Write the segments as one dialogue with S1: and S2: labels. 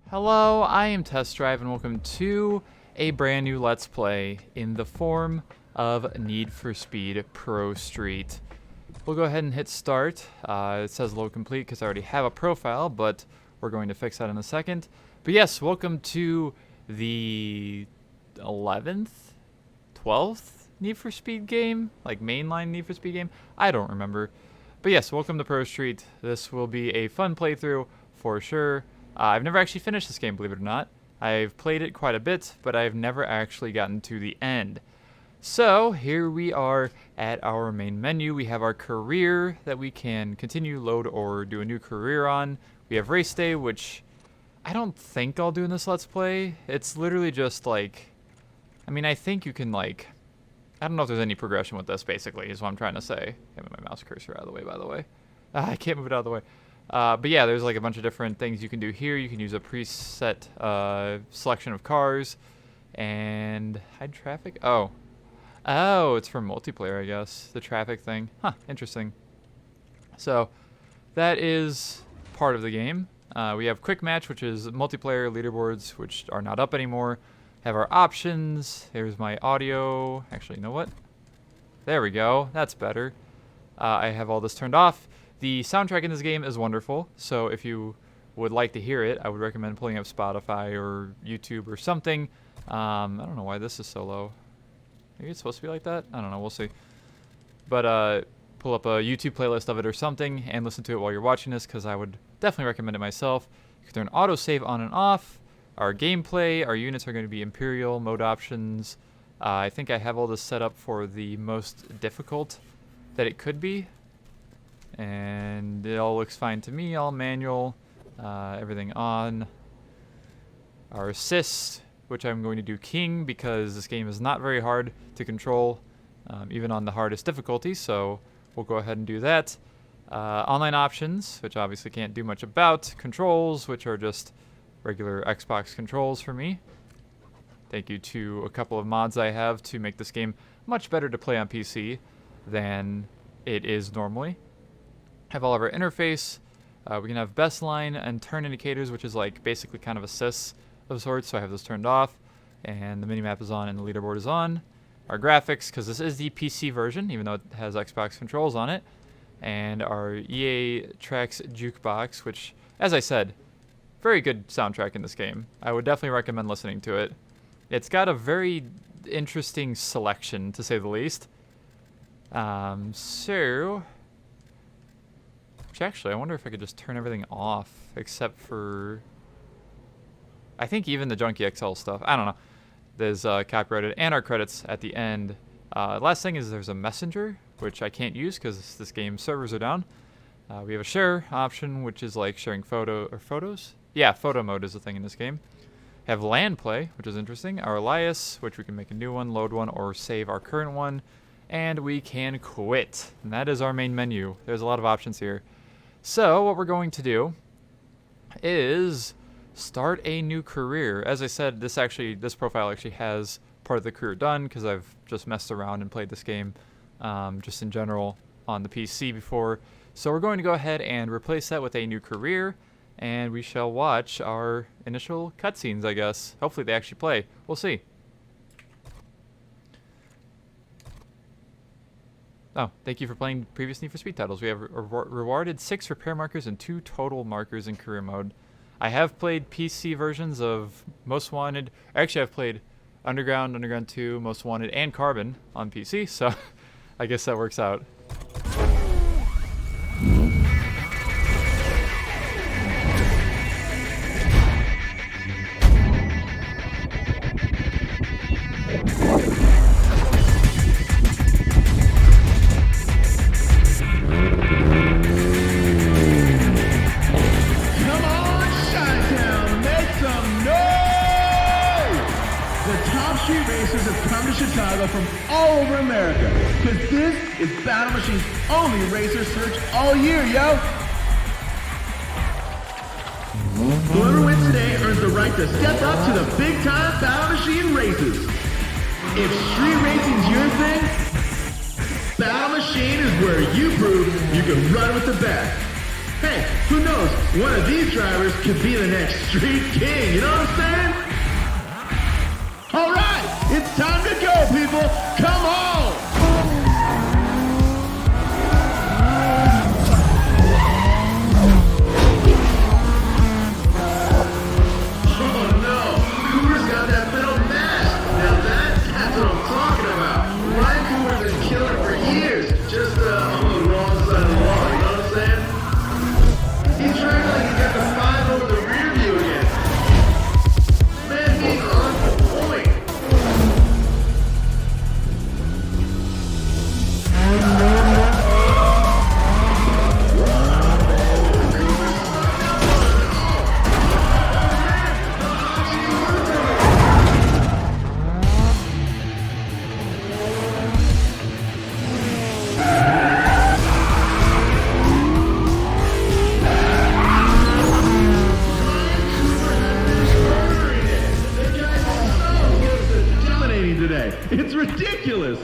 S1: Hello, I am Test Drive and welcome to a brand new Let's Play in the form of Need for Speed Pro Street. We'll go ahead and hit start. It says load complete because I already have a profile, but we're going to fix that in a second. But yes, welcome to the 11th, 12th Need for Speed game? Like mainline Need for Speed game? I don't remember. But yes, welcome to Pro Street. This will be a fun playthrough for sure. I've never actually finished this game, believe it or not. I've played it quite a bit, but I've never actually gotten to the end. So here we are at our main menu. We have our career that we can continue, load, or do a new career on. We have race day, which I don't think I'll do in this Let's Play. It's literally just like, I mean, I think you can like, I don't know if there's any progression with this, basically, is what I'm trying to say. Get my mouse cursor out of the way, by the way. I can't move it out of the way. But yeah, there's like a bunch of different things you can do here. You can use a preset selection of cars and hide traffic. Oh, it's for multiplayer, I guess. The traffic thing. Huh, interesting. So that is part of the game. We have quick match, which is multiplayer leaderboards, which are not up anymore. Have our options. Here's my audio. Actually, you know what? There we go. That's better. I have all this turned off. The soundtrack in this game is wonderful, so if you would like to hear it, I would recommend pulling up Spotify or YouTube or something. I don't know why this is so low. Maybe it's supposed to be like that? I don't know, we'll see. But pull up a YouTube playlist of it or something and listen to it while you're watching this, because I would definitely recommend it myself. You can turn autosave on and off. Our gameplay, our units are going to be Imperial, mode options. I think I have all this set up for the most difficult that it could be. And it all looks fine to me, all manual, everything on. Our assist, which I'm going to do King because this game is not very hard to control, even on the hardest difficulty, so we'll go ahead and do that. Online options, which obviously can't do much about. Controls, which are just regular Xbox controls for me. Thank you to a couple of mods I have to make this game much better to play on PC than it is normally. Have all of our interface. We can have best line and turn indicators, which is like basically kind of assists of sorts. So I have this turned off, and the minimap is on and the leaderboard is on. Our graphics, because this is the PC version, even though it has Xbox controls on it. And our EA Tracks Jukebox, which, as I said, very good soundtrack in this game. I would definitely recommend listening to it. It's got a very interesting selection, to say the least. Actually, I wonder if I could just turn everything off, except for, I think even the Junkie XL stuff. I don't know. There's copyrighted, and our credits at the end. Last thing is there's a messenger, which I can't use because this game's servers are down. We have a share option, which is like sharing photos. Yeah, photo mode is the thing in this game. Have LAN play, which is interesting. Our alias, which we can make a new one, load one, or save our current one. And we can quit. And that is our main menu. There's a lot of options here. So what we're going to do is start a new career. As I said, this profile actually has part of the career done because I've just messed around and played this game just in general on the PC before. So we're going to go ahead and replace that with a new career, and we shall watch our initial cutscenes, I guess. Hopefully they actually play. We'll see. Oh, thank you for playing previous Need for Speed titles. We have rewarded 6 repair markers and 2 total markers in career mode. I have played PC versions of Most Wanted. Actually, I've played Underground, Underground 2, Most Wanted, and Carbon on PC, so I guess that works out.
S2: Chicago from all over America, because this is Battle Machine's only racer search all year, yo! Whoever wins today earns the right to step up to the big-time Battle Machine races. If street racing's your thing, Battle Machine is where you prove you can run with the best. Hey, who knows? One of these drivers could be the next street king, you know what I'm saying? All right, it's time to go, people. Come on! Oh no, Cooper's got that metal mask. Now that's what I'm talking about. Ryan Cooper's been killing it for years, just on the wrong side of the wall, you know what I'm saying? He's trying to get the 5 over the rear view again. Man, he's on point. It's ridiculous!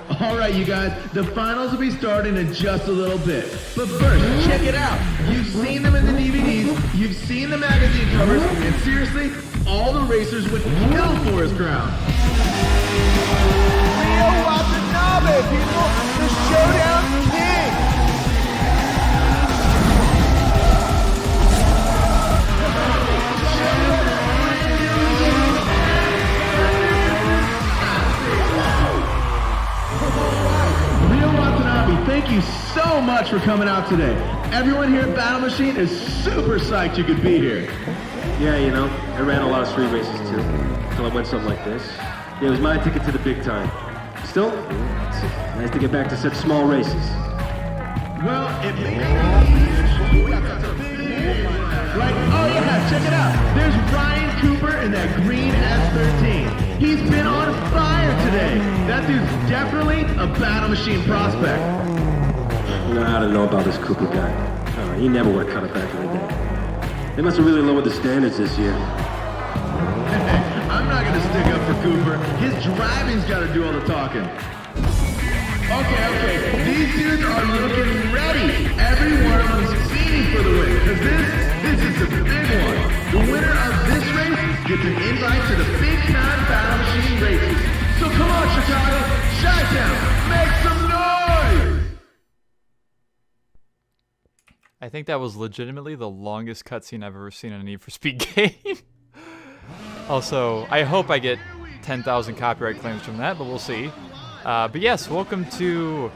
S2: Alright, you guys, the finals will be starting in just a little bit. But first, check it out. You've seen them in the DVDs, you've seen the magazine covers, and seriously, all the racers would kill for his crown.
S3: Rio Watanabe, people! The Showdown King!
S2: Thank you so much for coming out today. Everyone here at Battle Machine is super psyched you could be here.
S4: Yeah, you know, I ran a lot of street races too, until I went something like this. Yeah, it was my ticket to the big time. Still, it's nice to get back to such small races.
S2: Well, it may be right. Oh yeah, check it out. There's Ryan Cooper in that green S13. He's been on fire today. That dude's definitely a Battle Machine prospect.
S4: You know, I don't know about this Cooper guy. He never would have cut it back in the day. They must have really lowered the standards this year.
S2: I'm not gonna stick up for Cooper. His driving's gotta do all the talking. Okay. These dudes are looking ready. Every one of them's fiending for the win. Because this is the big one. The winner of this race gets an invite to the big time Battle Machine races. So come on, Chicago, Chi-Town, make some noise!
S1: I think that was legitimately the longest cutscene I've ever seen in a Need for Speed game. Also, I hope I get 10,000 copyright claims from that, but we'll see. But yes, welcome to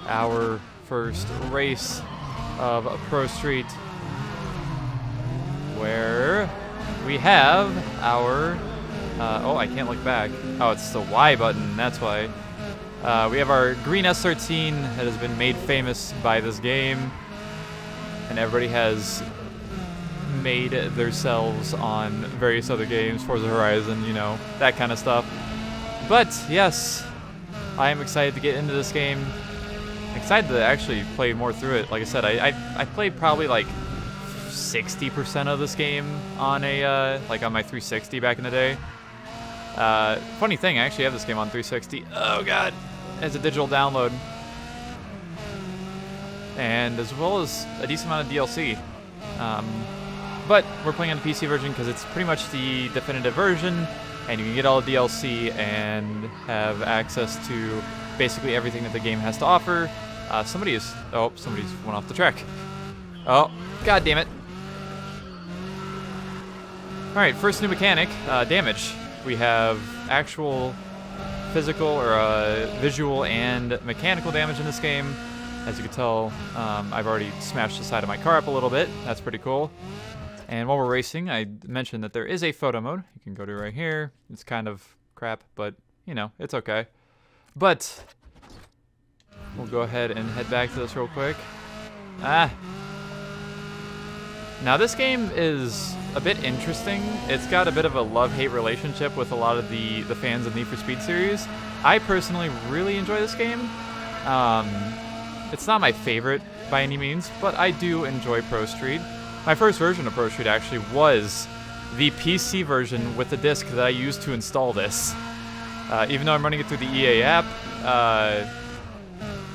S1: our first race of ProStreet, where we have our... oh, I can't look back. Oh, it's the Y button, that's why. We have our green S13 that has been made famous by this game, and everybody has made themselves on various other games, Forza Horizon, you know, that kind of stuff. But yes, I am excited to get into this game. Excited to actually play more through it. Like I said, I played probably like 60% of this game on a like on my 360 back in the day. Funny thing, I actually have this game on 360. Oh god, as a digital download, and as well as a decent amount of DLC. But we're playing on the PC version because it's pretty much the definitive version, and you can get all the DLC and have access to basically everything that the game has to offer. Somebody's went off the track. Oh, god damn it. Alright, first new mechanic, damage. We have actual physical or visual and mechanical damage in this game. As you can tell, I've already smashed the side of my car up a little bit. That's pretty cool. And while we're racing, I mentioned that there is a photo mode. You can go to right here. It's kind of crap, but, you know, it's okay. But we'll go ahead and head back to this real quick. Now this game is a bit interesting. It's got a bit of a love-hate relationship with a lot of the fans of Need for Speed series. I personally really enjoy this game. It's not my favorite by any means, but I do enjoy ProStreet. My first version of ProStreet actually was the PC version with the disc that I used to install this. Even though I'm running it through the EA app, I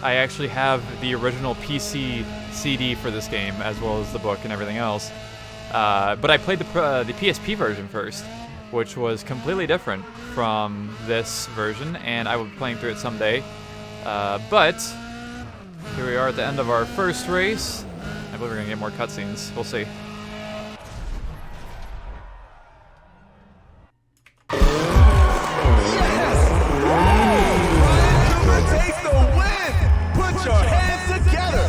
S1: actually have the original PC CD for this game, as well as the book and everything else. But I played the PSP version first, which was completely different from this version, and I will be playing through it someday. But here we are at the end of our first race. I believe we're going to get more cutscenes. We'll see.
S3: Take the win! Put your hands together!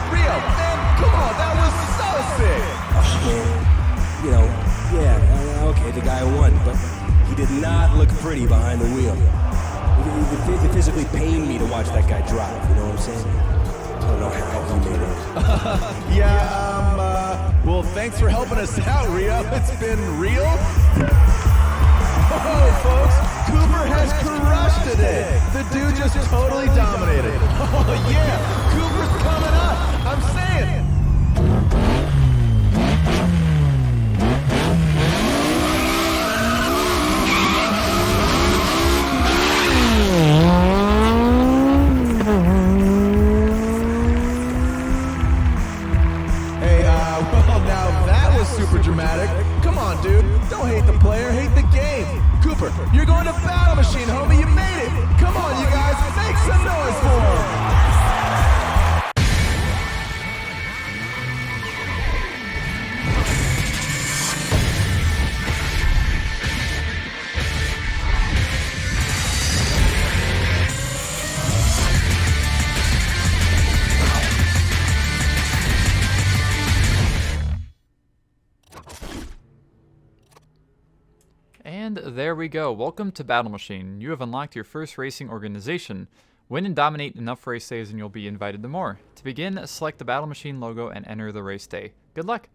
S3: Rio, man, come on, that was so sick!
S5: You know, yeah, okay, the guy won, but he did not look pretty behind the wheel. It physically pained me to watch that guy drive, you know what I'm saying? I don't know how he made it.
S3: Well, thanks for helping us out, Rio. It's been real. Oh, folks, Cooper has crushed today. The dude just totally dominated. Oh, yeah, Cooper's coming up. I'm saying. Well, now that was super dramatic. Come on, dude. Don't hate the player, hate the game. Cooper, you're going to Battle Machine, homie. You made it. Come on, you guys. Make some noise for him.
S1: And there we go. Welcome to Battle Machine. You have unlocked your first racing organization. Win and dominate enough race days and you'll be invited to more. To begin, select the Battle Machine logo and enter the race day. Good luck.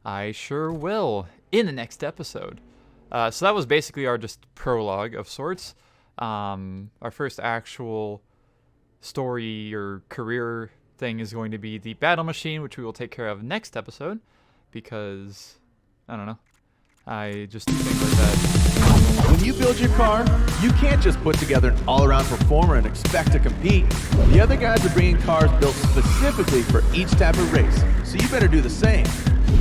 S1: I sure will in the next episode. So that was basically our just prologue of sorts. Our first actual story or career thing is going to be the Battle Machine, which we will take care of next episode because, I don't know. I just think like that.
S3: When you build your car, you can't just put together an all-around performer and expect to compete. The other guys are bringing cars built specifically for each type of race, so you better do the same.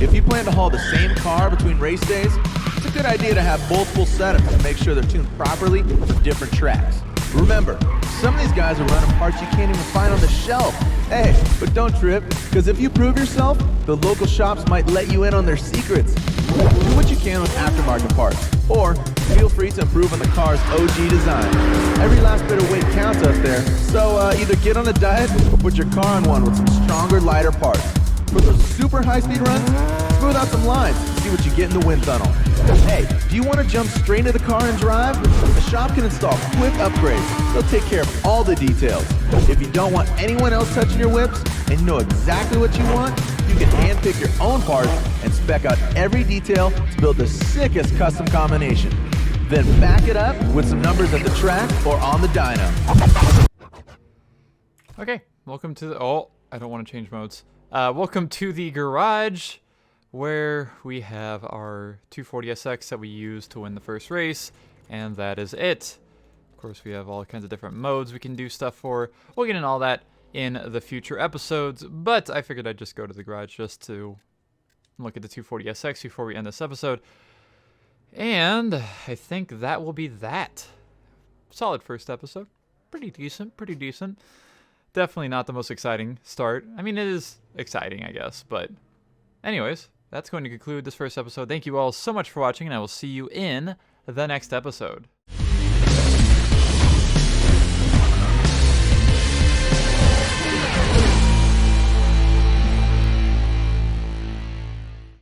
S3: If you plan to haul the same car between race days, it's a good idea to have multiple setups to make sure they're tuned properly for different tracks. Remember, some of these guys are running parts you can't even find on the shelf. Hey, but don't trip, because if you prove yourself, the local shops might let you in on their secrets. Do what you can with aftermarket parts, or feel free to improve on the car's OG design. Every last bit of weight counts out there, so either get on a diet or put your car on one with some stronger, lighter parts. For those super high-speed runs, smooth out some lines and see what you get in the wind tunnel. Hey, do you want to jump straight into the car and drive? The shop can install quick upgrades. They'll take care of all the details. If you don't want anyone else touching your whips and you know exactly what you want, you can handpick your own parts and spec out every detail to build the sickest custom combination. Then back it up with some numbers at the track or on the dyno.
S1: Okay, welcome to the... Oh, I don't want to change modes. Welcome to the garage, where we have our 240SX that we used to win the first race, and that is it. Of course, we have all kinds of different modes we can do stuff for. We'll get into all that in the future episodes, but I figured I'd just go to the garage just to look at the 240SX before we end this episode. And I think that will be that. Solid first episode. Pretty decent, pretty decent. Definitely not the most exciting start. I mean, it is exciting, I guess, but anyways, that's going to conclude this first episode. Thank you all so much for watching, and I will see you in the next episode.